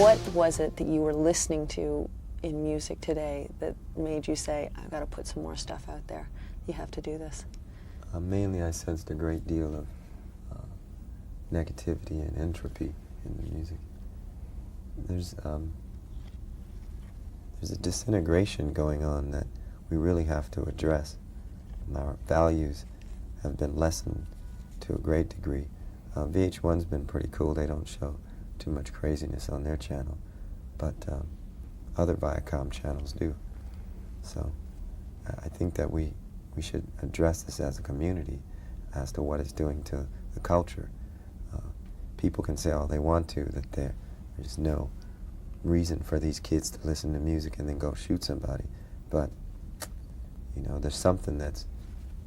What was it that you were listening to in music today that made you say, I've got to put some more stuff out there? You have to do this. Mainly I sensed a great deal of negativity and entropy in the music. There's a disintegration going on that we really have to address. Our values have been lessened to a great degree. VH1's been pretty cool. They don't show too much craziness on their channel, but other Viacom channels do. So I think that we should address this as a community as to what it's doing to the culture. People can say all they want to, that there's no reason for these kids to listen to music and then go shoot somebody, but you know, there's something that's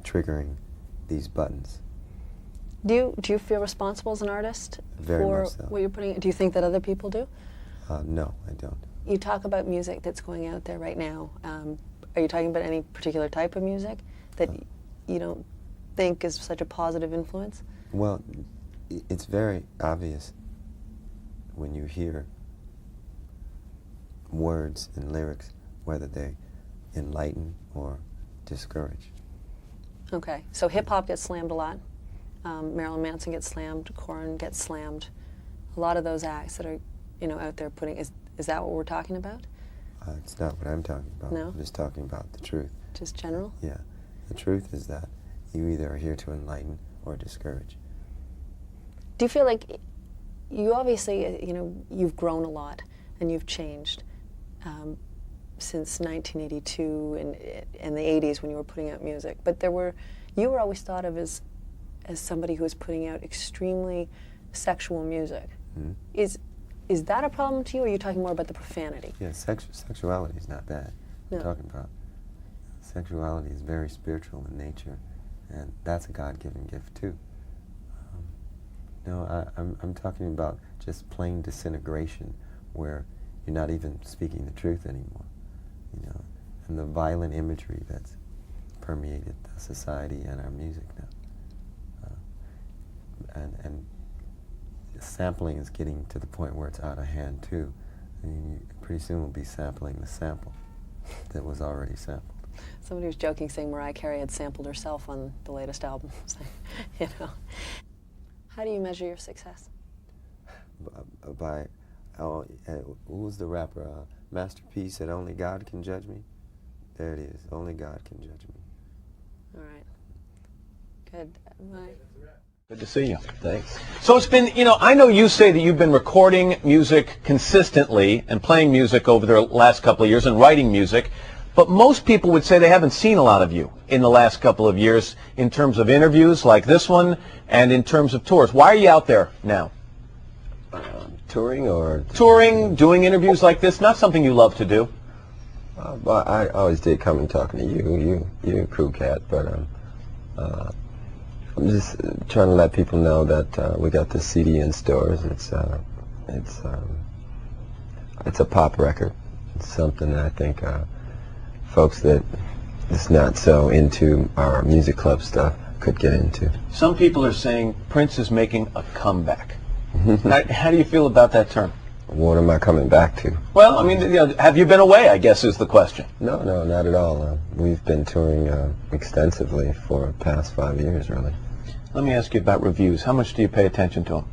triggering these buttons. Do you feel responsible as an artist for what you're putting? Do you think that other people do? No, I don't. You talk about music that's going out there right now. Are you talking about any particular type of music that you don't think is such a positive influence? Well, it's very obvious when you hear words and lyrics, whether they enlighten or discourage. Okay, so hip-hop gets slammed a lot. Marilyn Manson gets slammed, Korn gets slammed. A lot of those acts that are, out there putting, is that what we're talking about? It's not what I'm talking about. No? I'm just talking about the truth. Just general? Yeah. The truth is that you either are here to enlighten or discourage. Do you feel like you obviously, you've grown a lot and you've changed since 1982 and the 80s when you were putting out music, but you were always thought of as somebody who was putting out extremely sexual music. Mm-hmm. Is that a problem to you, or are you talking more about the profanity? Yeah, sexuality is not bad. No. I'm talking about sexuality is very spiritual in nature, and that's a God-given gift too. No, I'm talking about just plain disintegration, where you're not even speaking the truth anymore, and the violent imagery that's permeated the society and our music now. And sampling is getting to the point where it's out of hand too. I mean, pretty soon we'll be sampling the sample that was already sampled. Somebody was joking, saying Mariah Carey had sampled herself on the latest album. How do you measure your success? Who was the rapper? Masterpiece said, "Only God can judge me." There it is. Only God can judge me. All right. Good. Bye. Good to see you. Thanks. So it's been, I know you say that you've been recording music consistently and playing music over the last couple of years and writing music, but most people would say they haven't seen a lot of you in the last couple of years in terms of interviews like this one and in terms of tours. Why are you out there now? Touring or? Touring, doing interviews like this, not something you love to do. Well, I always did come and talking to you. You're a cool cat, but I'm just trying to let people know that we got this CD in stores. It's a pop record. It's something that I think folks that is not so into our music club stuff could get into. Some people are saying Prince is making a comeback. How do you feel about that term? What am I coming back to? Well, I mean, have you been away, I guess, is the question. No, not at all. We've been touring extensively for the past 5 years, really. Let me ask you about reviews. How much do you pay attention to them?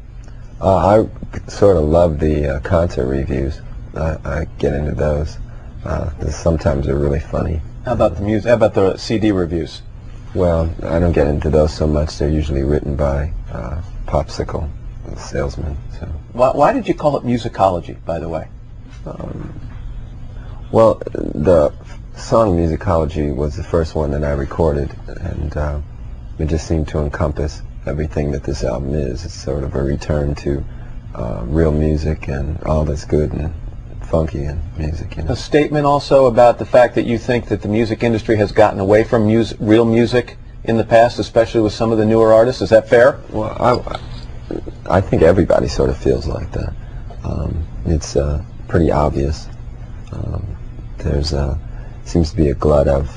I sort of love the concert reviews. I get into those. Sometimes they're really funny. How about the music? How about the CD reviews? Well, I don't get into those so much. They're usually written by popsicle salesmen. So. Why did you call it musicology, by the way? Well, the song Musicology was the first one that I recorded, and it just seemed to encompass everything that this album is. It's sort of a return to real music and all that's good and funky in music. A statement also about the fact that you think that the music industry has gotten away from real music in the past, especially with some of the newer artists. Is that fair? Well, I think everybody sort of feels like that. It's pretty obvious. There's seems to be a glut of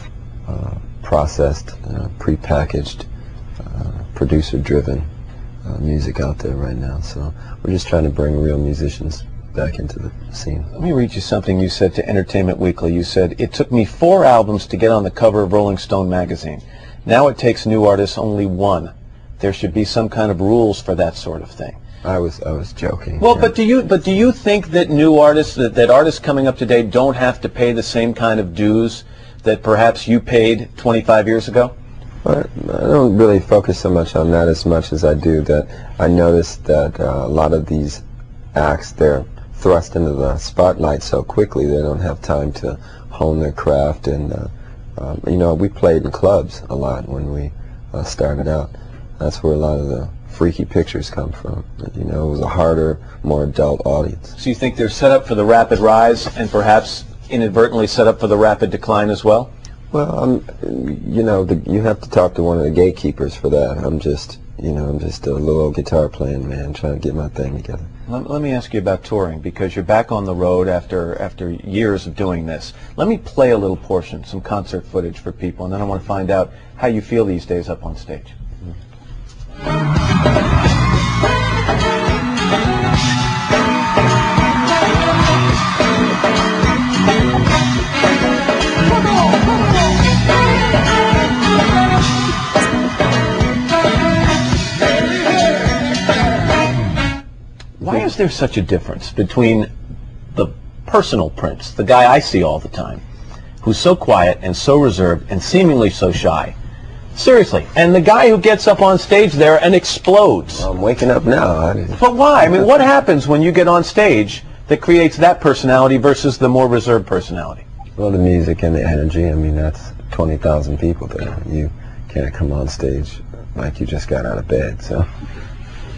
processed, pre-packaged, producer-driven music out there right now. So we're just trying to bring real musicians back into the scene. Let me read you something you said to Entertainment Weekly. You said, "It took me 4 albums to get on the cover of Rolling Stone magazine. Now it takes new artists only 1. There should be some kind of rules for that sort of thing." I was joking. Well, yeah. but do you think that new artists, that artists coming up today don't have to pay the same kind of dues that perhaps you paid 25 years ago? But I don't really focus so much on that as much as I do that I noticed that a lot of these acts, they're thrust into the spotlight so quickly they don't have time to hone their craft. And you know, we played in clubs a lot when we started out. That's where a lot of the freaky pictures come from. You know, it was a harder, more adult audience. So you think they're set up for the rapid rise and perhaps inadvertently set up for the rapid decline as well? Well, you know, you have to talk to one of the gatekeepers for that. I'm just a little guitar playing man trying to get my thing together. Let me ask you about touring, because you're back on the road after years of doing this. Let me play a little portion, some concert footage for people, and then I want to find out how you feel these days up on stage. Why is there such a difference between the personal Prince, the guy I see all the time, who's so quiet and so reserved and seemingly so shy, seriously, and the guy who gets up on stage there and explodes? I'm waking up now. But why? I mean, what happens when you get on stage that creates that personality versus the more reserved personality? Well, the music and the energy. I mean, that's 20,000 people there. You can't come on stage like you just got out of bed, so.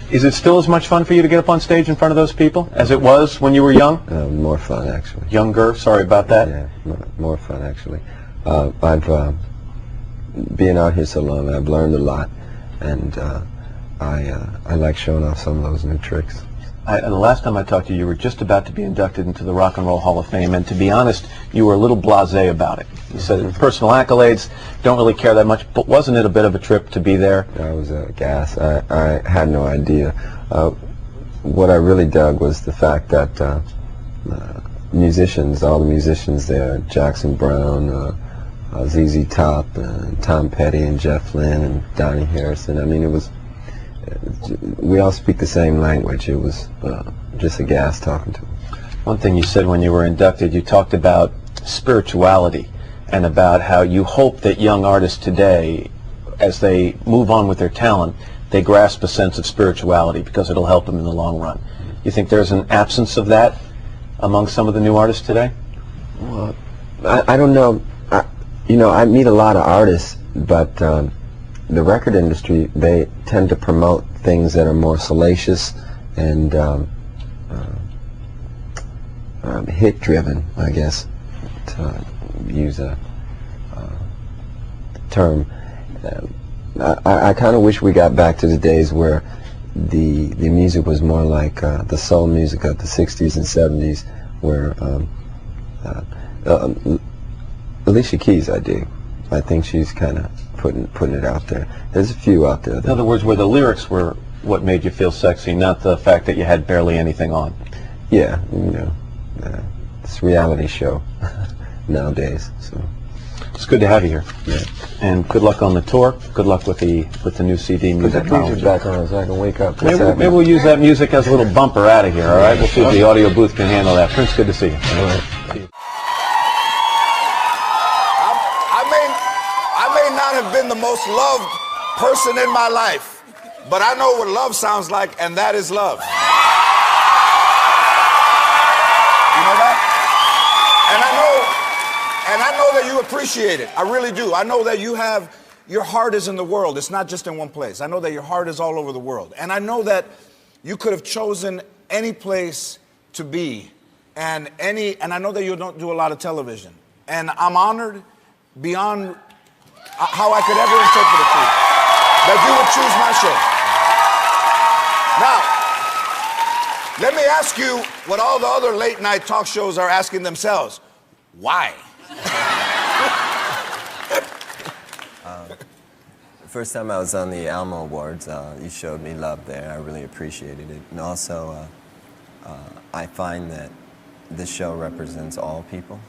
Is it still as much fun for you to get up on stage in front of those people as it was when you were young? More fun, actually. Younger, sorry about that. Yeah, more fun, actually. Being out here so long, I've learned a lot, and I like showing off some of those new tricks. And the last time I talked to you, you were just about to be inducted into the Rock and Roll Hall of Fame, and to be honest, you were a little blasé about it. You said personal accolades, don't really care that much, but wasn't it a bit of a trip to be there? I was gas. I had no idea. What I really dug was the fact that musicians, all the musicians there, Jackson Browne, ZZ Top, and Tom Petty, and Jeff Lynne, and Donnie Harrison. I mean, it was. We all speak the same language. It was just a gas talking to them. One thing you said when you were inducted, you talked about spirituality and about how you hope that young artists today, as they move on with their talent, they grasp a sense of spirituality because it'll help them in the long run. You think there's an absence of that among some of the new artists today? Well, I don't know. You know, I meet a lot of artists, but the record industry, they tend to promote things that are more salacious and hit-driven, I guess, to use a term. I kind of wish we got back to the days where the music was more like the soul music of the 60s and 70s, where Alicia Keys, I dig. I think she's kind of putting it out there. There's a few out there. In other words, where the lyrics were what made you feel sexy, not the fact that you had barely anything on. Yeah, you know, it's a reality show nowadays. So it's good to have you here. Yeah. And good luck on the tour. Good luck with the new CD, Put that musicology. music back on so I can wake up. Maybe we'll use that music as a little bumper out of here. All right, we'll see if the audio booth can handle that. Prince, good to see you. All right. I may not have been the most loved person in my life, but I know what love sounds like, and that is love. You know that? And I know that you appreciate it. I really do. I know that your heart is in the world. It's not just in one place. I know that your heart is all over the world. And I know that you could have chosen any place to be, and I know that you don't do a lot of television. And I'm honored beyond how I could ever interpret it to you, that you would choose my show. Now, let me ask you what all the other late night talk shows are asking themselves. Why? The first time I was on the Alma Awards, you showed me love there. I really appreciated it. And also, I find that this show represents all people,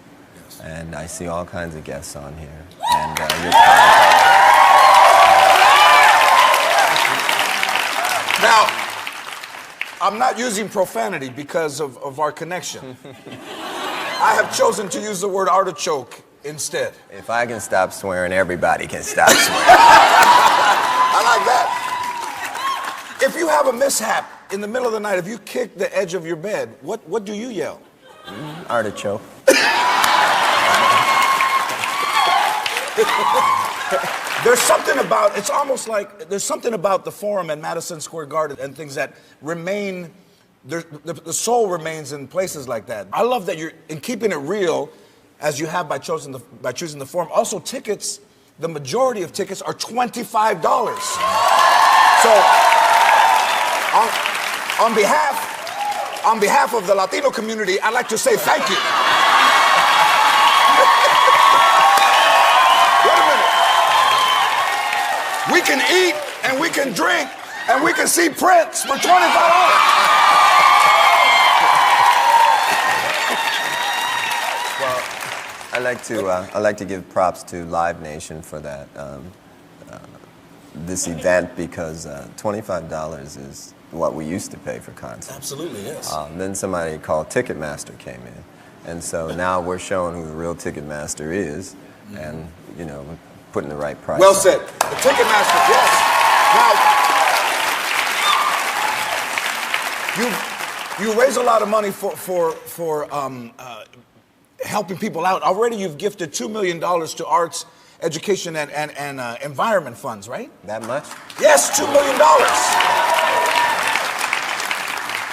Yes. and I see all kinds of guests on here. And Now, I'm not using profanity because of our connection. I have chosen to use the word artichoke instead. if I can stop swearing, everybody can stop swearing. I like that. If you have a mishap in the middle of the night, if you kick the edge of your bed, what do you yell? Artichoke. There's something about, it's almost like, there's something about the Forum and Madison Square Garden and things that remain, the soul remains in places like that. I love that you're, in keeping it real, as you have by choosing the Forum. Also, tickets, the majority of tickets are $25. So, on behalf of the Latino community, I'd like to say thank you. Wait a minute. We can eat and we can drink and we can see Prince for $25. Well, I like to give props to Live Nation for that this event, because $25 is what we used to pay for concerts. Absolutely, yes. Then somebody called Ticketmaster came in, and so now we're showing who the real Ticketmaster is, and you know, we're putting the right price. Well on said. it. The Ticketmaster, yes. Now, you raise a lot of money for helping people out. Already you've gifted $2 million to arts, education, and environment funds, right? That much? Yes, $2 million.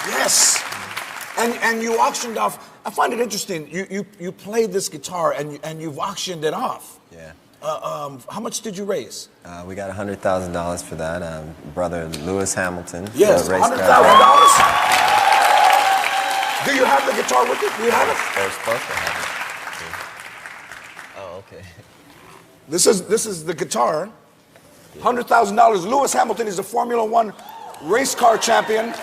Yes. And you auctioned off, I find it interesting, you played this guitar and you've auctioned it off. Yeah. How much did you raise? We got $100,000 for that. Brother Lewis Hamilton. Yes, race $100,000. car. Do you have the guitar with you? Do you have it? They're supposed to have it. Oh, okay. This is the guitar. $100,000. Lewis Hamilton is a Formula One race car champion.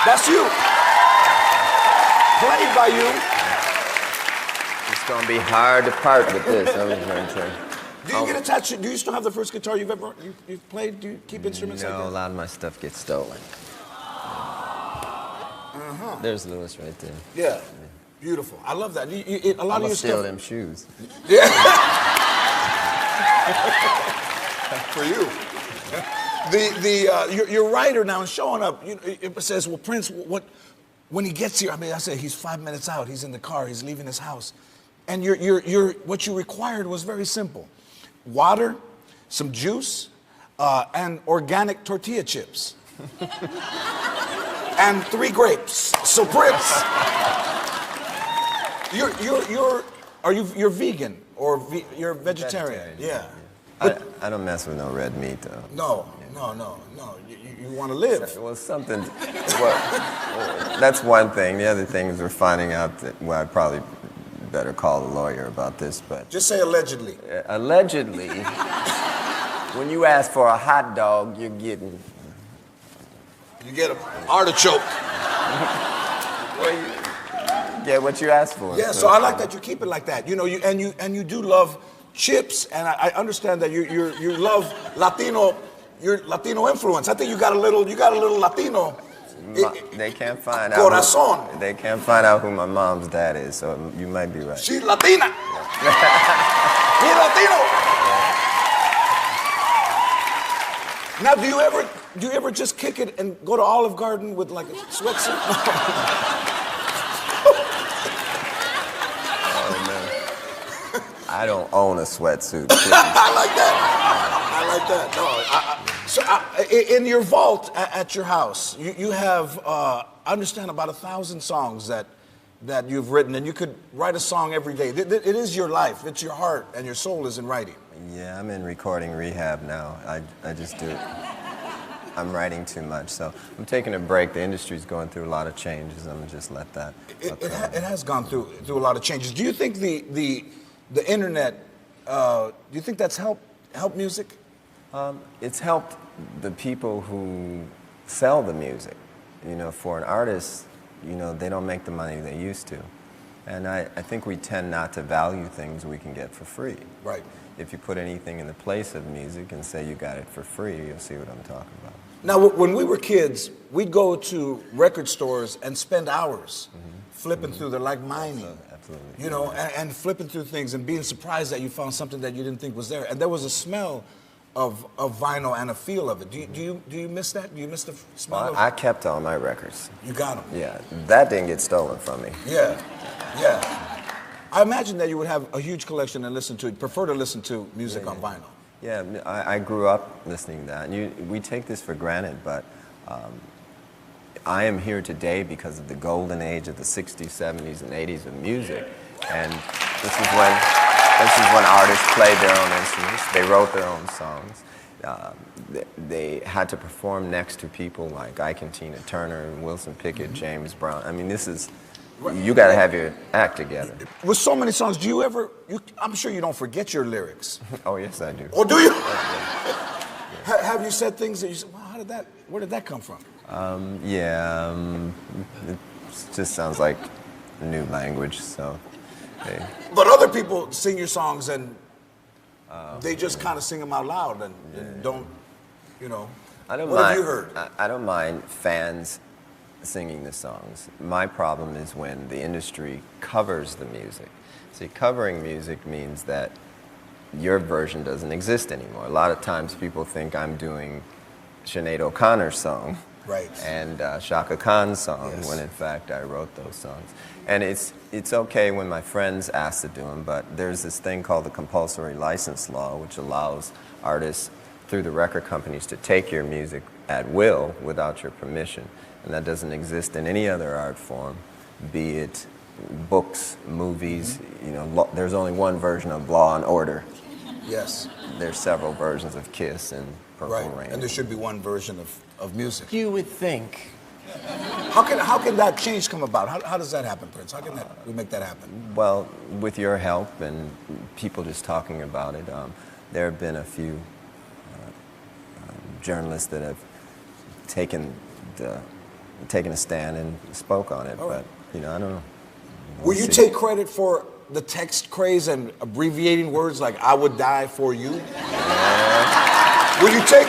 That's you. Played by you. It's gonna be hard to part with this. I was going to say. Do you get attached? Do you still have the first guitar you've played? Do you keep instruments like No, that? a lot of my stuff gets stolen. There's Lewis right there. Yeah. Beautiful. I love that. A lot I'm of your gonna steal stuff. them shoes. Yeah. For you. Your writer now is showing up. It says, well, Prince, when he gets here, I said he's 5 minutes out. He's in the car. He's leaving his house, and what you required was very simple: water, some juice, and organic tortilla chips, and 3 grapes. So Prince, you're vegan or you're vegetarian? Yeah. I don't mess with no red meat though. No. You want to live. Well, something. Well, that's one thing. The other thing is we're finding out that, well, I probably better call a lawyer about this, but Just say allegedly. Allegedly, when you ask for a hot dog, you're getting. You get an artichoke. Well, you get what you ask for. Yeah, so I like that you keep it like that. You do love chips, and I understand that you love Latino. Your Latino influence. I think you got a little Latino. They can't find out. Corazon. They can't find out who my mom's dad is, so you might be right. She's Latina. He's Latino. Now, do you ever just kick it and go to Olive Garden with like a sweatsuit? Oh, man. I don't own a sweatsuit. I like that. No, in your vault at your house, you have, I understand, about 1,000 songs that you've written, and you could write a song every day. It is your life. It's your heart, and your soul is in writing. Yeah, I'm in recording rehab now. I just do. I'm writing too much, so I'm taking a break. The industry's going through a lot of changes. I'm gonna just let that. It has gone through a lot of changes. Do you think the internet? Do you think that's helped music? It's helped the people who sell the music. you know, for an artist, you know, they don't make the money they used to. And I think we tend not to value things we can get for free. Right. If you put anything in the place of music and say you got it for free, you'll see what I'm talking about. Now, when we were kids, we'd go to record stores and spend hours flipping through. They're like mining. Absolutely. You know, and flipping through things and being surprised that you found something that you didn't think was there. And there was a smell of vinyl and a feel of it. Do you miss that? Do you miss the smell Well, of I kept all my records. You got them. Yeah, that didn't get stolen from me. Yeah, yeah. I imagine that you would have a huge collection and prefer to listen to music on vinyl. Yeah, I grew up listening to that. And we take this for granted, but I am here today because of the golden age of the 60s, 70s, and 80s of music. And this is when artists played their own instruments. They wrote their own songs. They had to perform next to people like Ike and Tina Turner and Wilson Pickett, James Brown. I mean, this is, you got to have your act together. With so many songs, do you ever, I'm sure you don't forget your lyrics. Oh, yes, I do. Or do you? Have you said things that you said, wow, where did that come from? It just sounds like new language, so. But other people sing your songs and they just kind of sing them out loud and don't, you know. What have you heard? I don't mind fans singing the songs. My problem is when the industry covers the music. See, covering music means that your version doesn't exist anymore. A lot of times people think I'm doing Sinead O'Connor's song. Right. And Shaka Khan's song, Yes. when in fact I wrote those songs. And it's okay when my friends ask to do them, but there's this thing called the compulsory license law, which allows artists through the record companies to take your music at will without your permission. And that doesn't exist in any other art form, be it books, movies. You know, there's only one version of Law and Order. Yes. There's several versions of Kiss and Purple Rain. And there should be one version of music. You would think. How can that change come about? How does that happen, Prince? How can we make that happen? Well, with your help and people just talking about it, there have been a few journalists that have taken a stand and spoke on it, but you know, I don't know. Will you take credit for the text craze and abbreviating words like "I would die for you"? Will you take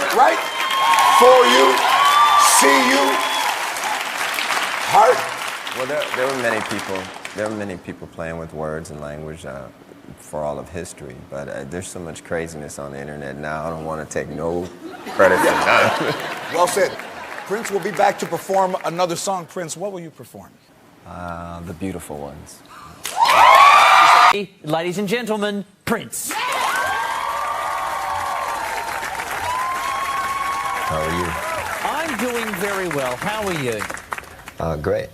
for you, see you, heart? Well, there were many people playing with words and language for all of history, but there's so much craziness on the internet now. I don't want to take no credit for that. Well said. Prince will be back to perform another song. Prince, what will you perform? The Beautiful Ones. Ladies and gentlemen, Prince. How are you? I'm doing very well. How are you? Great.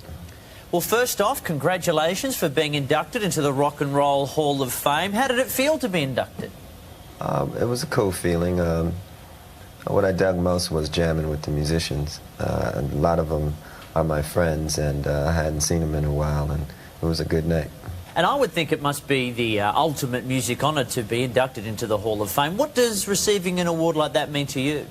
Well, first off, congratulations for being inducted into the Rock and Roll Hall of Fame. How did it feel to be inducted? It was a cool feeling. What I dug most was jamming with the musicians. A lot of them are my friends, and I hadn't seen them in a while, and it was a good night. And I would think it must be the ultimate music honour to be inducted into the Hall of Fame. What does receiving an award like that mean to you?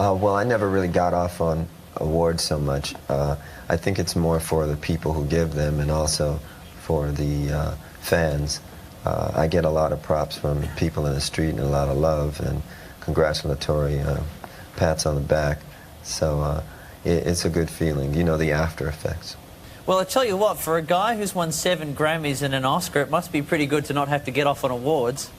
Well, I never really got off on awards so much. I think it's more for the people who give them and also for the fans. I get a lot of props from people in the street and a lot of love and congratulatory pats on the back. So it's a good feeling, you know, the after effects. Well, I tell you what, for a guy who's won 7 Grammys and an Oscar, it must be pretty good to not have to get off on awards.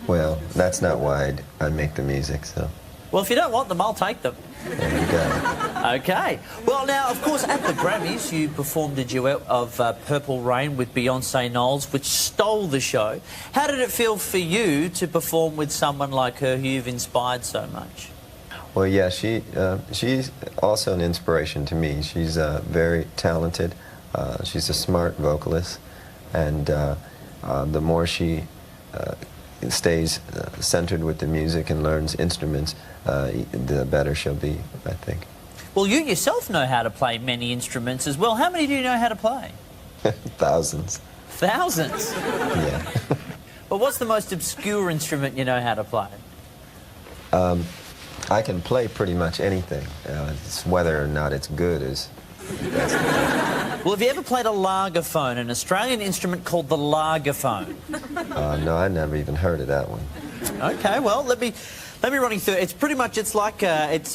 Well, that's not why I make the music, so. Well, if you don't want them, I'll take them. There you go. Okay. Well, now, of course, at the Grammys, you performed a duet of Purple Rain with Beyonce Knowles, which stole the show. How did it feel for you to perform with someone like her who you've inspired so much? Well, yeah, she's also an inspiration to me. She's very talented. She's a smart vocalist, and the more she stays centered with the music and learns instruments, the better she'll be, I think. Well, you yourself know how to play many instruments as well. How many do you know how to play? Thousands. Thousands? Yeah. But what's the most obscure instrument you know how to play? I can play pretty much anything. It's whether or not it's good is. Well, have you ever played a lagerphone, an Australian instrument called the lagerphone? No, I never even heard of that one. Okay, well, let me run you through. It's pretty much, it's like, it's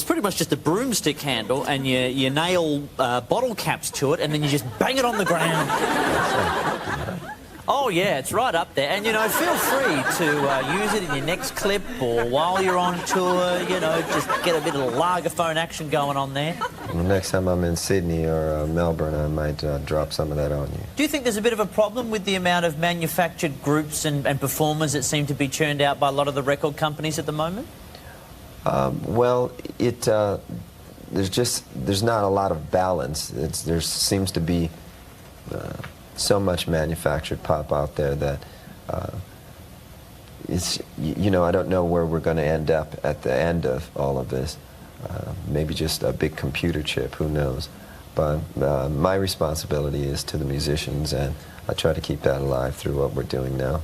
pretty much just a broomstick handle, and you nail bottle caps to it, and then you just bang it on the ground. Oh, yeah, it's right up there. And, you know, feel free to use it in your next clip or while you're on tour, you know, just get a bit of lagerphone action going on there. Well, next time I'm in Sydney or Melbourne, I might drop some of that on you. Do you think there's a bit of a problem with the amount of manufactured groups and performers that seem to be churned out by a lot of the record companies at the moment? Well, there's not a lot of balance. There seems to be so much manufactured pop out there that you know, I don't know where we're going to end up at the end of all of this. Maybe just a big computer chip, who knows. But my responsibility is to the musicians, and I try to keep that alive through what we're doing now.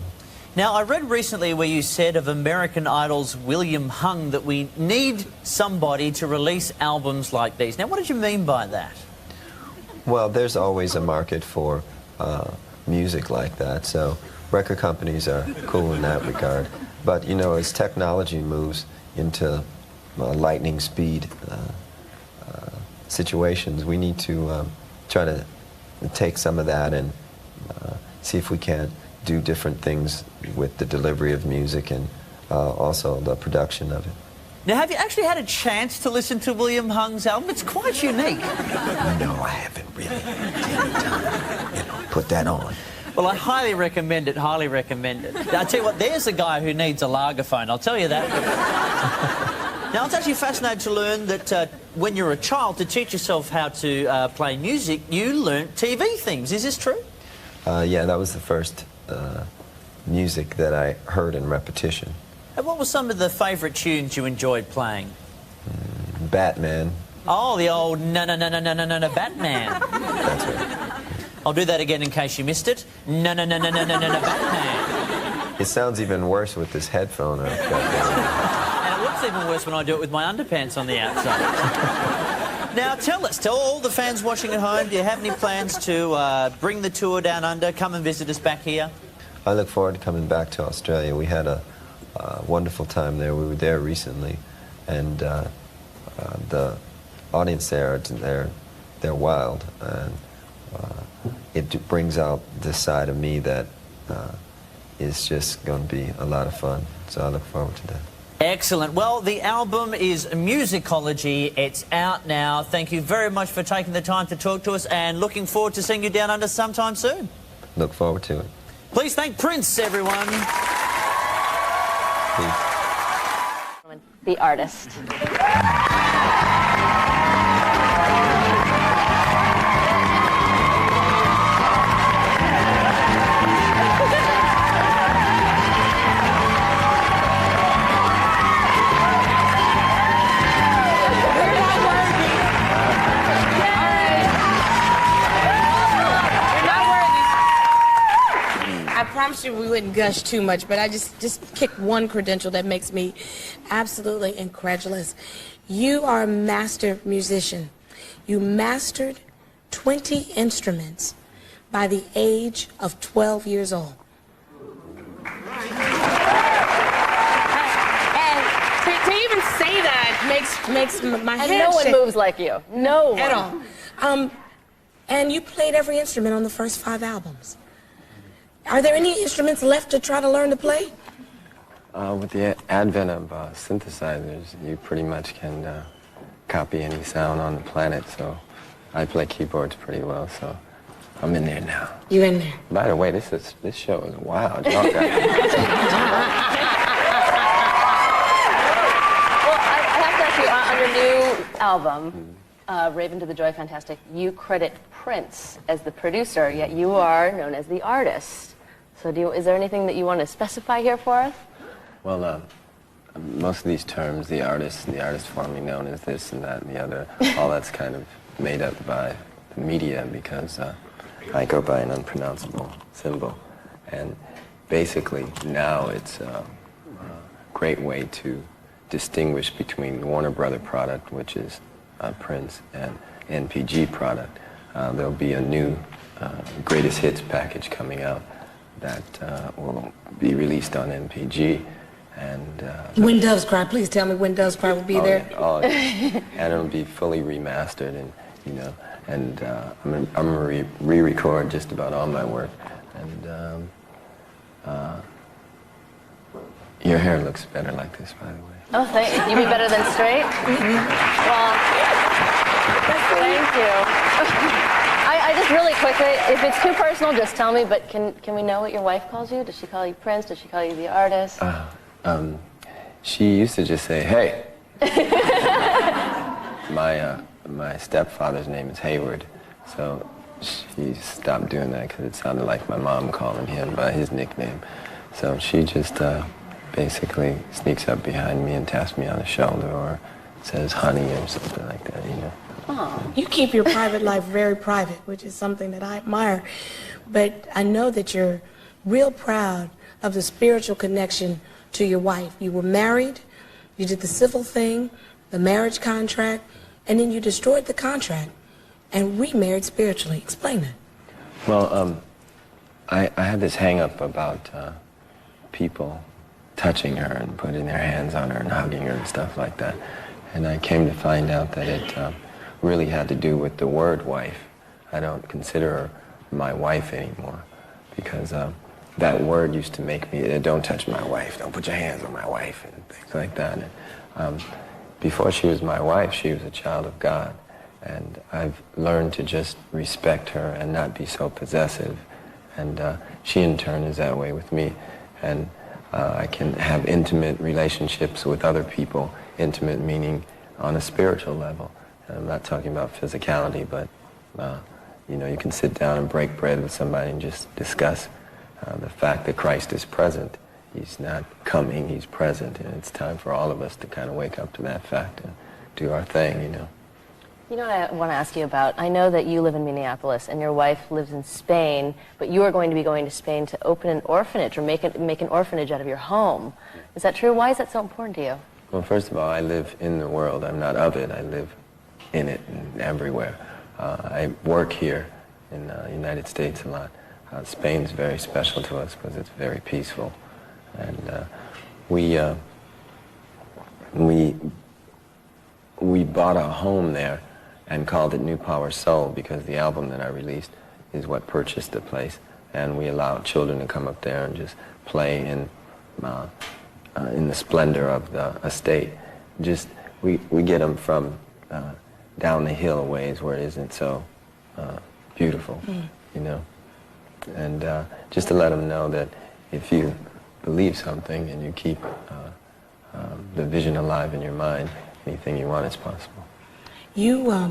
Now, I read recently where you said of American Idol's William Hung that we need somebody to release albums like these. Now, what did you mean by that? Well, there's always a market for music like that, so record companies are cool in that regard. But, you know, as technology moves into lightning speed situations, we need to try to take some of that and see if we can't do different things with the delivery of music and also the production of it. Now, have you actually had a chance to listen to William Hung's album? It's quite unique. No, I haven't really taken time, you know, put that on. Well, I highly recommend it, highly recommend it. I'll tell you what, there's a guy who needs a lagerphone, I'll tell you that. Now, it's actually fascinating to learn that when you're a child, to teach yourself how to play music, you learnt TV themes. Is this true? Yeah, that was the first music that I heard in repetition. And what were some of the favourite tunes you enjoyed playing? Batman. Oh, the old no, Batman. That's right. I'll do that again in case you missed it. No, Batman. It sounds even worse with this headphone. And it looks even worse when I do it with my underpants on the outside. Now, tell all the fans watching at home, do you have any plans to bring the tour down under, come and visit us back here? I look forward to coming back to Australia. We had a wonderful time there. We were there recently, and the audience there, they're wild, and it brings out this side of me that is just going to be a lot of fun. So I look forward to that. Excellent. Well, the album is Musicology. It's out now. Thank you very much for taking the time to talk to us, and looking forward to seeing you down under sometime soon. Look forward to it. Please thank Prince, everyone. Peace. The artist. I promised you we wouldn't gush too much, but I just kicked one credential that makes me absolutely incredulous. You are a master musician. You mastered 20 instruments by the age of 12 years old. And to even say that makes my head And no one shake. moves like you. No one. At all. And you played every instrument on the first 5 albums. Are there any instruments left to try to learn to play? With the advent of synthesizers, you pretty much can copy any sound on the planet, so I play keyboards pretty well, so I'm in there now. You in there? By the way, this show is wild. Y'all got Well, I have to ask you, on your new album, Raven to the Joy Fantastic, you credit Prince as the producer, yet you are known as the artist. So is there anything that you want to specify here for us? Well, most of these terms, the artist formerly known as this and that and the other, all that's kind of made up by the media because I go by an unpronounceable symbol. And basically now it's a great way to distinguish between the Warner Brother product, which is Prince, and NPG product. There'll be a new greatest hits package coming out that will be released on NPG. And When Doves Cry, please tell me When Doves Cry will be there. Yeah, oh, yeah. And it'll be fully remastered, and you know, and I'm gonna re-record just about all my work. And your hair looks better like this, by the way. Oh, thank you. You mean better than straight? Well, thank you. I just really quickly, if it's too personal, just tell me, but can we know what your wife calls you? Does she call you Prince? Does she call you the artist? She used to just say, hey. My stepfather's name is Hayward, so she stopped doing that because it sounded like my mom calling him by his nickname. So she just basically sneaks up behind me and taps me on the shoulder or says honey or something like that, you know. Oh, you keep your private life very private, which is something that I admire. But I know that you're real proud of the spiritual connection to your wife. You were married, you did the civil thing, the marriage contract, and then you destroyed the contract and remarried spiritually. Explain that. Well, I had this hang-up about people touching her and putting their hands on her and hugging her and stuff like that. And I came to find out that it really had to do with the word wife. I don't consider her my wife anymore because that word used to make me, don't touch my wife, don't put your hands on my wife, and things like that. And, before she was my wife, she was a child of God. And I've learned to just respect her and not be so possessive. And she, in turn, is that way with me. And I can have intimate relationships with other people, intimate meaning on a spiritual level. And I'm not talking about physicality, but you know, you can sit down and break bread with somebody and just discuss the fact that Christ is present. He's not coming, he's present, and it's time for all of us to kind of wake up to that fact and do our thing, you know. You know what I want to ask you about? I know that you live in Minneapolis and your wife lives in Spain, but you are going to be going to Spain to open an orphanage or make an orphanage out of your home. Is that true? Why is that so important to you? Well, first of all, I live in the world. I'm not of it. I live in it and everywhere. I work here in the United States a lot. Spain's very special to us because it's very peaceful. And we bought a home there and called it New Power Soul because the album that I released is what purchased the place. And we allowed children to come up there and just play in the splendor of the estate. Just, we get them from down the hill a ways where it isn't so beautiful, you know. And just to let them know that if you believe something and you keep the vision alive in your mind, anything you want is possible. You are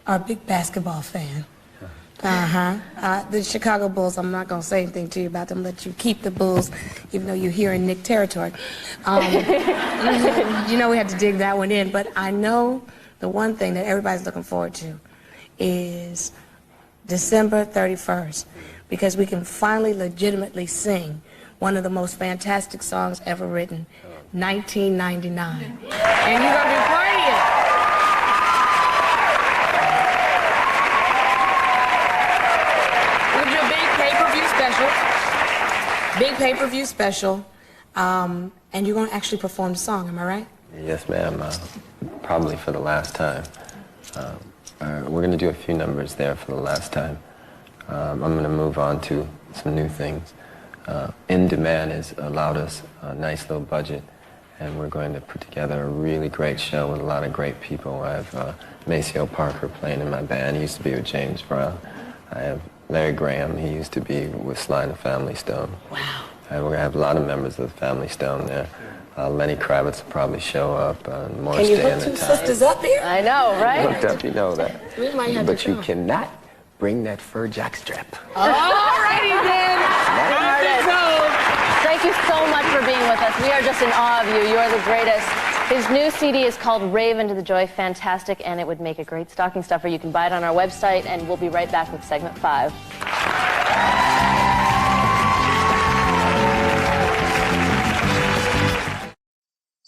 a big basketball fan. The Chicago Bulls, I'm not going to say anything to you about them, let you keep the Bulls, even though you're here in Nick territory. You know we had to dig that one in, but I know the one thing that everybody's looking forward to is December 31st, because we can finally legitimately sing one of the most fantastic songs ever written, 1999. And you're going to be partying. We'll do a big pay-per-view special, and you're going to actually perform the song, am I right? Yes, ma'am. Probably for the last time. We're going to do a few numbers there for the last time. I'm going to move on to some new things. In Demand has allowed us a nice little budget, and we're going to put together a really great show with a lot of great people. I have Maceo Parker playing in my band. He used to be with James Brown. I have Larry Graham. He used to be with Sly and the Family Stone. Wow. And we're going to have a lot of members of the Family Stone there. Lenny Kravitz will probably show up. Can you hook two sisters up here? I know, right? Hooked up, you know that. We might have But to you go. cannot bring that fur jockstrap. All righty then. Thank you so much for being with us. We are just in awe of you. You are the greatest. His new CD is called Rave Into the Joy. Fantastic, and it would make a great stocking stuffer. You can buy it on our website, and we'll be right back with segment 5.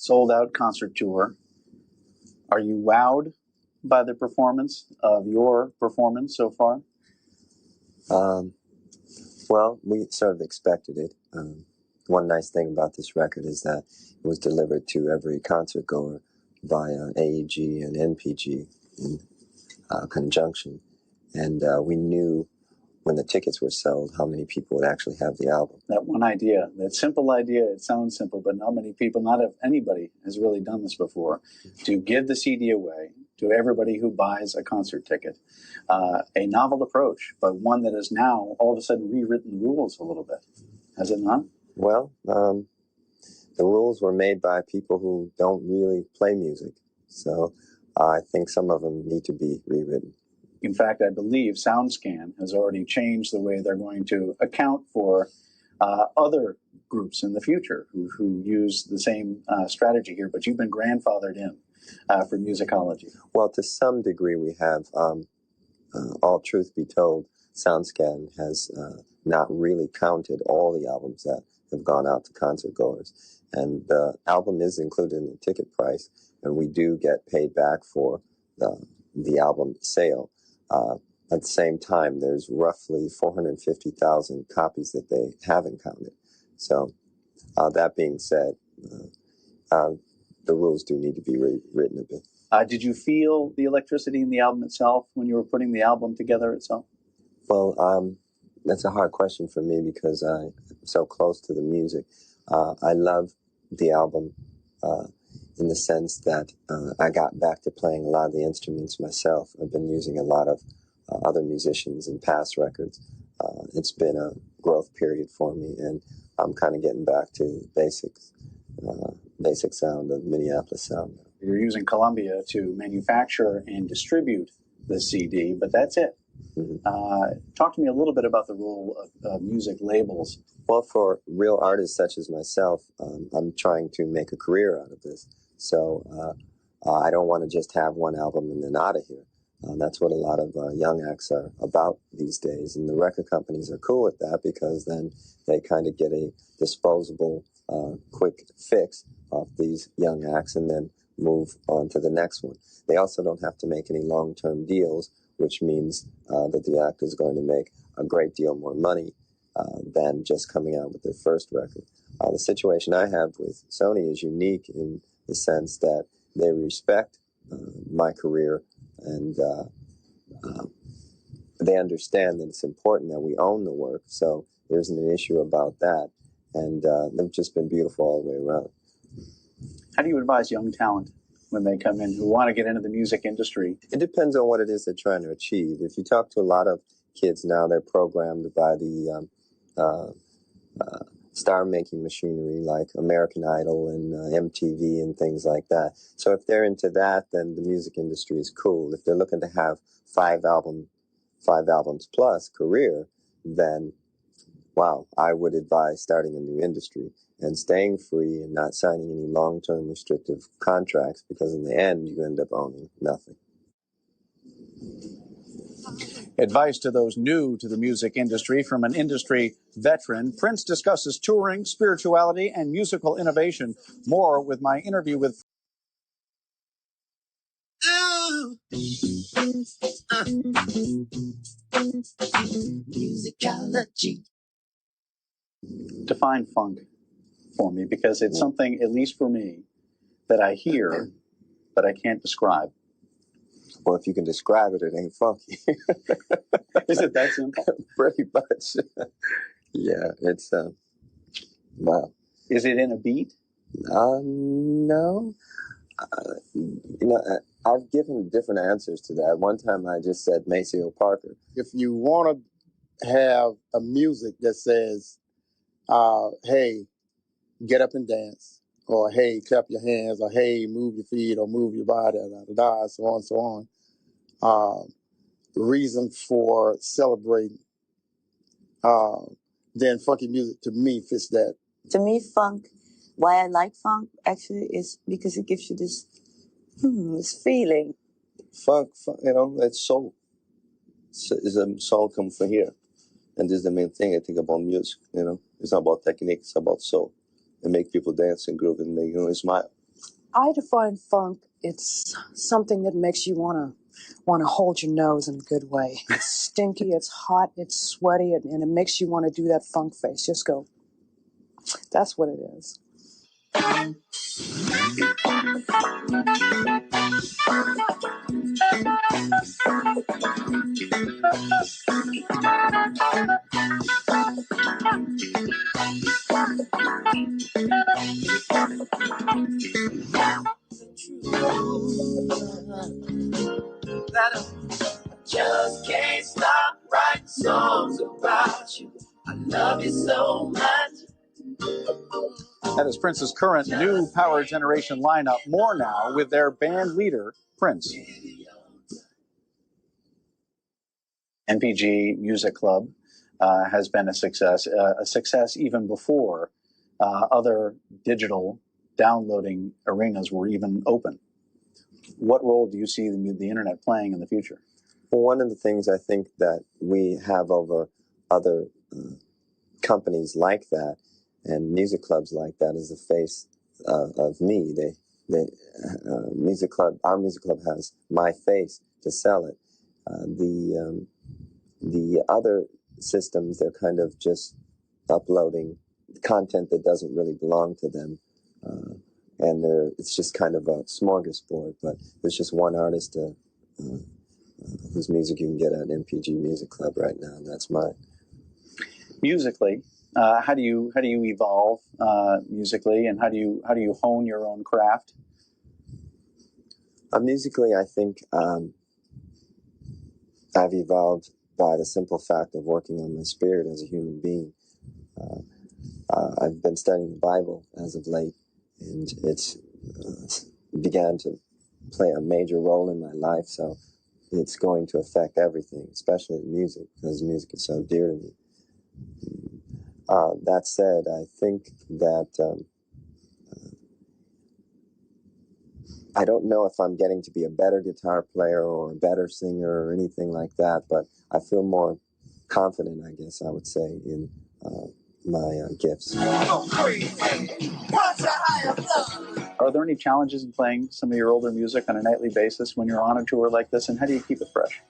sold-out concert tour. Are you wowed by the performance of your performance so far? Well, we sort of expected it. One nice thing about this record is that it was delivered to every concert goer via AEG and NPG in conjunction. And we knew when the tickets were sold how many people would actually have the album. That one idea, that simple idea, it sounds simple, but not many people, not if anybody has really done this before, to give the CD away to everybody who buys a concert ticket. A novel approach, but one that has now all of a sudden rewritten the rules a little bit. Has it not? Well, the rules were made by people who don't really play music. So I think some of them need to be rewritten. In fact, I believe SoundScan has already changed the way they're going to account for other groups in the future who use the same strategy here, but you've been grandfathered in for musicology. Well, to some degree we have. All truth be told, SoundScan has not really counted all the albums that have gone out to concert goers. And the album is included in the ticket price, and we do get paid back for the album sale. At the same time, there's roughly 450,000 copies that they haven't counted. So that being said, the rules do need to be rewritten a bit. Did you feel the electricity in the album itself when you were putting the album together itself? Well, that's a hard question for me because I'm so close to the music. I love the album in the sense that I got back to playing a lot of the instruments myself. I've been using a lot of other musicians in past records. It's been a growth period for me, and I'm kind of getting back to basics, basic sound of Minneapolis sound. You're using Columbia to manufacture and distribute the CD, but that's it. Mm-hmm. Talk to me a little bit about the role of music labels. Well, for real artists such as myself, I'm trying to make a career out of this. So I don't want to just have one album and then out of here. That's what a lot of young acts are about these days. And the record companies are cool with that because then they kind of get a disposable, quick fix of these young acts and then move on to the next one. They also don't have to make any long-term deals, which means that the act is going to make a great deal more money than just coming out with their first record. The situation I have with Sony is unique in the sense that they respect my career and they understand that it's important that we own the work, so there isn't an issue about that. And they've just been beautiful all the way around. How do you advise young talent when they come in who want to get into the music industry? It depends on what it is they're trying to achieve. If you talk to a lot of kids now, they're programmed by the star-making machinery like American Idol and MTV and things like that. So if they're into that, then the music industry is cool. If they're looking to have five albums plus career, then wow, I would advise starting a new industry and staying free and not signing any long-term restrictive contracts, because in the end, you end up owning nothing. Advice to those new to the music industry from an industry veteran. Prince discusses touring, spirituality, and musical innovation. More with my interview with musicology. Define funk for me, because it's something, at least for me, that I hear, but I can't describe. Well, if you can describe it, it ain't funky. Is it that simple? Pretty much. Yeah, it's, wow. Is it in a beat? No. I've given different answers to that. One time I just said Maceo Parker. If you want to have a music that says, hey, get up and dance, or hey, clap your hands, or hey, move your feet, or move your body, so on and so on. Reason for celebrating. Then funky music to me fits that. To me, funk, why I like funk actually is because it gives you this feeling. Funk, it's soul. It's a soul come from here. And this is the main thing I think about music, It's not about technique, it's about soul. And make people dance and groove and make, smile. I define funk, it's something that makes you want to hold your nose in a good way. It's stinky, it's hot, it's sweaty, and it makes you want to do that funk face. Just go. That's what it is. That I just can't stop writing songs about you. I love you so much. That is Prince's current new Power Generation lineup. More now with their band leader, Prince. NPG Music Club has been a success even before other digital downloading arenas were even open. What role do you see the internet playing in the future? Well, one of the things I think that we have over other companies like that and music clubs like that is the face of me. Our music club has my face to sell it. The other systems, they're kind of just uploading content that doesn't really belong to them. And it's just kind of a smorgasbord, but there's just one artist whose music you can get at NPG Music Club right now, and that's mine. Musically, how do you evolve musically, and how do you hone your own craft? Musically, I think I've evolved by the simple fact of working on my spirit as a human being. I've been studying the Bible as of late, and it's began to play a major role in my life, so it's going to affect everything, especially the music, because music is so dear to me. That said, I think that I don't know if I'm getting to be a better guitar player or a better singer or anything like that, but I feel more confident, I guess I would say, in my gifts. Are there any challenges in playing some of your older music on a nightly basis when you're on a tour like this, and how do you keep it fresh?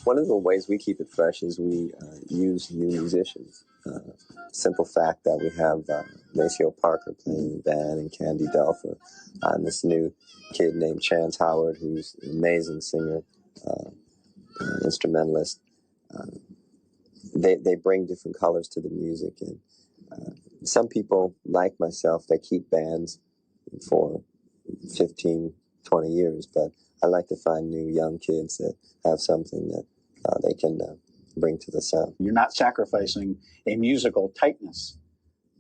One of the ways we keep it fresh is we use new musicians. Simple fact that we have Maceo Parker playing in the band and Candy Delfer, and this new kid named Chance Howard, who's an amazing singer, instrumentalist. They bring different colors to the music, and some people, like myself, they keep bands for 15, 20 years, but I like to find new young kids that have something that they can bring to the sound. You're not sacrificing a musical tightness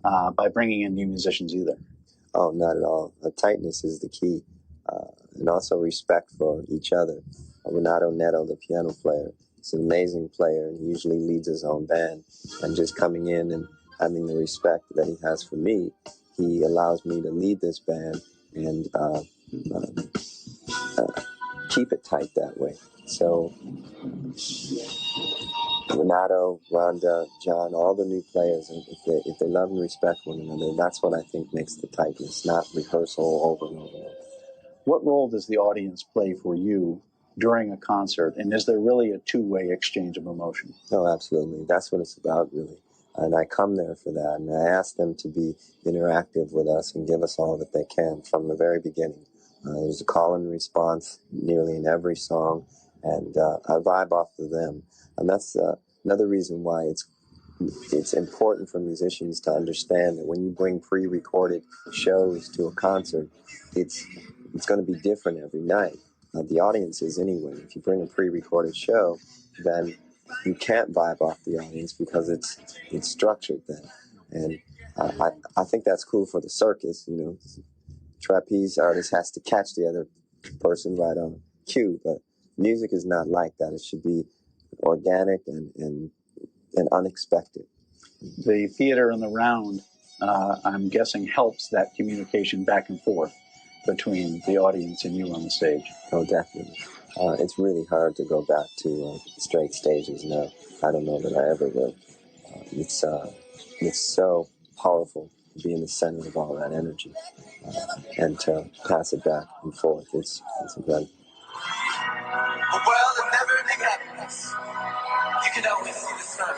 by bringing in new musicians either. Oh, not at all. Tightness is the key, and also respect for each other. Renato Neto, the piano player, is an amazing player, and he usually leads his own band, and just coming in and having the respect that he has for me, he allows me to lead this band and keep it tight that way. So Renato, Rhonda, John, all the new players, if they love and respect one another, that's what I think makes the tightness, not rehearsal over and over. What role does the audience play for you during a concert, and is there really a two-way exchange of emotion? Oh, absolutely. That's what it's about, really. And I come there for that, and I ask them to be interactive with us and give us all that they can from the very beginning. There's a call and response nearly in every song, and I vibe off of them. And that's another reason why it's important for musicians to understand that when you bring pre-recorded shows to a concert, it's going to be different every night. The audience is anyway. If you bring a pre-recorded show, then you can't vibe off the audience because it's structured then. And I think that's cool for the circus, you know. Trapeze artist has to catch the other person right on cue, but music is not like that. It should be organic and unexpected. The theater and the round, I'm guessing, helps that communication back and forth between the audience and you on the stage. Oh, definitely. It's really hard to go back to straight stages now. I don't know that I ever will. It's so powerful to be in the center of all that energy and to pass it back and forth. It's incredible. A world of never-ending happiness. You can always see the sun.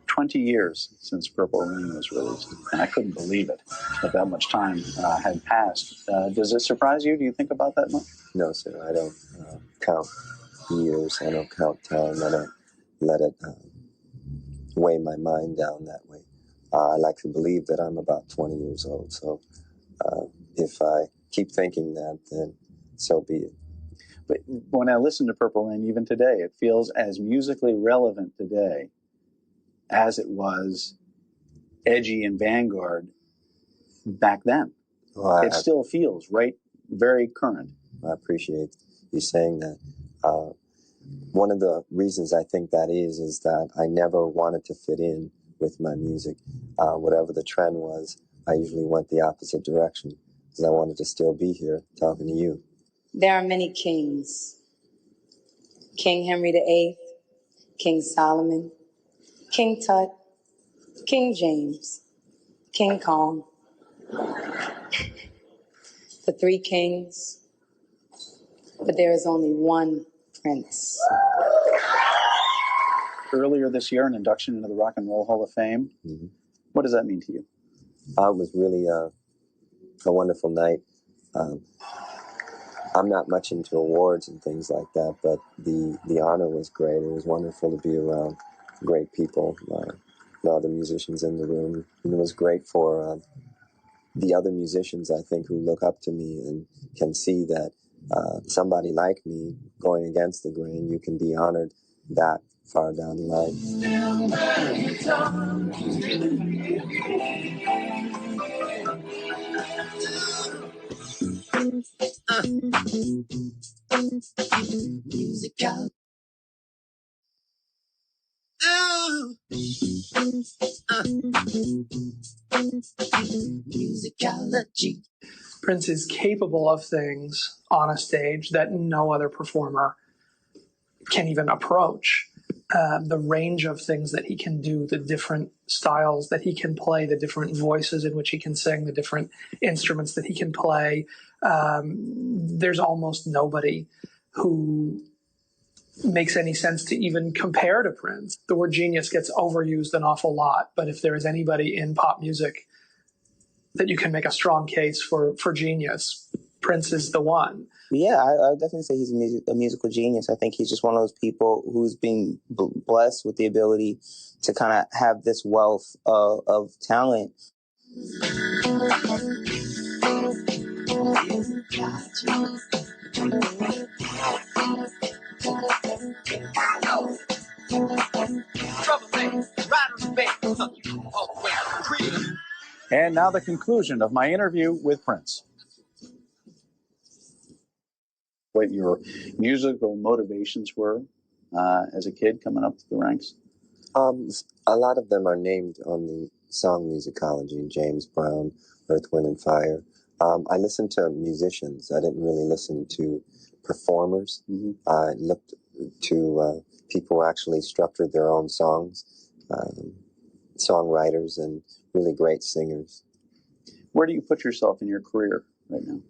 20 years since Purple Rain was released, and I couldn't believe it, that much time had passed. Does it surprise you? Do you think about that much? No, sir, I don't count years. I don't count time. I don't let it weigh my mind down that way. I like to believe that I'm about 20 years old, so if I keep thinking that, then so be it. But when I listen to Purple Rain, even today, it feels as musically relevant today as it was edgy and vanguard back then. Well, It still feels very current. I appreciate you saying that. One of the reasons I think that is that I never wanted to fit in with my music. Whatever the trend was, I usually went the opposite direction because I wanted to still be here talking to you. There are many kings. King Henry VIII, King Solomon, King Tut, King James, King Kong. The three kings, but there is only one prince. Earlier this year, an induction into the Rock and Roll Hall of Fame. Mm-hmm. What does that mean to you? It was really a wonderful night. I'm not much into awards and things like that, but the honor was great. It was wonderful to be around great people, the other musicians in the room. And it was great for the other musicians, I think, who look up to me and can see that somebody like me going against the grain, you can be honored that far down the line. Musical. Musicology. Prince is capable of things on a stage that no other performer can even approach. The range of things that he can do, the different styles that he can play, the different voices in which he can sing, the different instruments that he can play. There's almost nobody who makes any sense to even compare to Prince. The word genius gets overused an awful lot, but if there is anybody in pop music that you can make a strong case for genius, Prince is the one. Yeah, I would definitely say he's a musical genius. I think he's just one of those people who's been blessed with the ability to kind of have this wealth of talent. And now the conclusion of my interview with Prince. What your musical motivations were as a kid coming up through the ranks? A lot of them are named on the song Musicology, James Brown, Earth, Wind and Fire. I listened to musicians. I didn't really listen to performers. Mm-hmm. I looked to people who actually structured their own songs, songwriters and really great singers. Where do you put yourself in your career right now?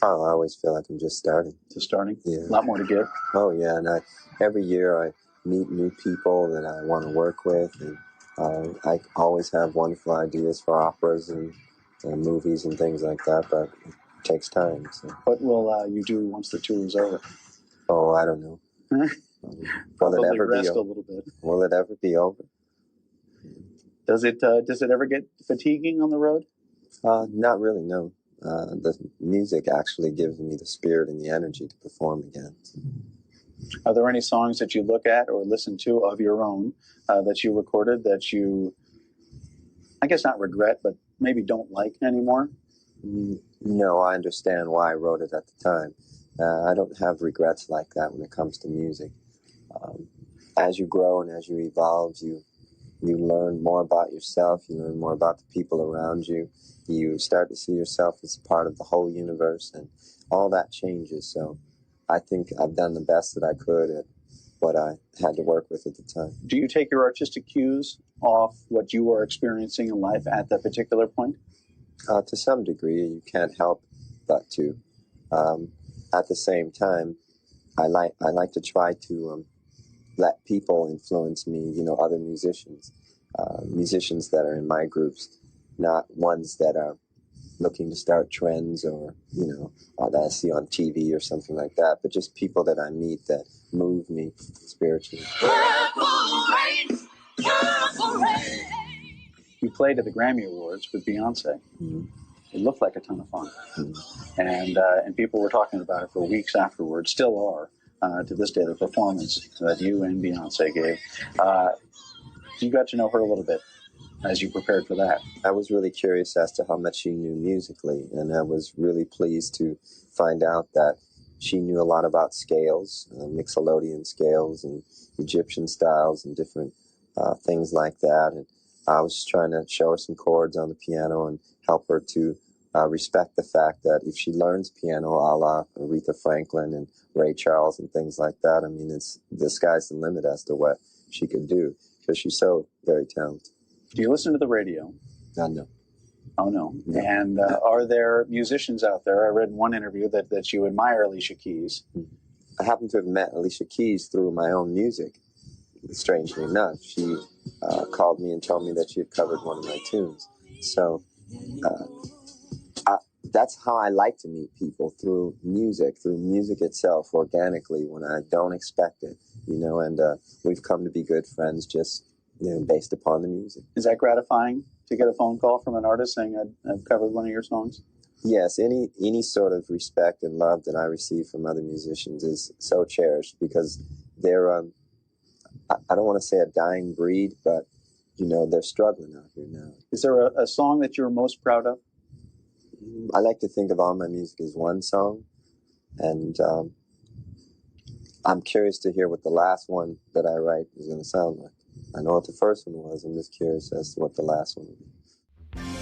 Oh, I always feel like I'm just starting. Just starting? Yeah. A lot more to give? Oh, yeah. And every year I meet new people that I want to work with. And I always have wonderful ideas for operas and movies and things like that, but it takes time. So. What will you do once the tour is over? Oh, I don't know. Probably rest a little bit. Will it ever be over? Does it ever get fatiguing on the road? Not really, no. The music actually gives me the spirit and the energy to perform again. Are there any songs that you look at or listen to of your own that you recorded that you, I guess not regret, but maybe don't like anymore? No, I understand why I wrote it at the time. I don't have regrets like that when it comes to music. As you grow and as you evolve, you learn more about yourself, you learn more about the people around you, you start to see yourself as part of the whole universe, and all that changes. So I think I've done the best that I could at what I had to work with at the time. Do you take your artistic cues off what you were experiencing in life at that particular point? To some degree, you can't help but to. At the same time, I like to try to let people influence me, other musicians, musicians that are in my groups, not ones that are looking to start trends or, or that I see on TV or something like that, but just people that I meet that move me spiritually. You played at the Grammy Awards with Beyonce. Mm-hmm. It looked like a ton of fun. Mm-hmm. And people were talking about it for weeks afterwards, still are, to this day, the performance that you and Beyonce gave. You got to know her a little bit as you prepared for that. I was really curious as to how much she knew musically, and I was really pleased to find out that she knew a lot about scales, mixolydian scales and Egyptian styles and different things like that. And I was just trying to show her some chords on the piano and help her to respect the fact that if she learns piano a la Aretha Franklin and Ray Charles and things like that, I mean, the sky's the limit as to what she could do, because she's so very talented. Do you listen to the radio? No. Oh, no. And are there musicians out there? I read in one interview that you admire Alicia Keys. I happen to have met Alicia Keys through my own music. Strangely enough, she called me and told me that she had covered one of my tunes. So that's how I like to meet people, through music itself, organically, when I don't expect it, and we've come to be good friends just based upon the music. Is that gratifying to get a phone call from an artist saying, I've covered one of your songs? Yes, any sort of respect and love that I receive from other musicians is so cherished, because they're, I don't want to say a dying breed, but, they're struggling out here now. Is there a song that you're most proud of? I like to think of all my music as one song, and I'm curious to hear what the last one that I write is going to sound like. I know what the first one was. I'm just curious as to what the last one will be.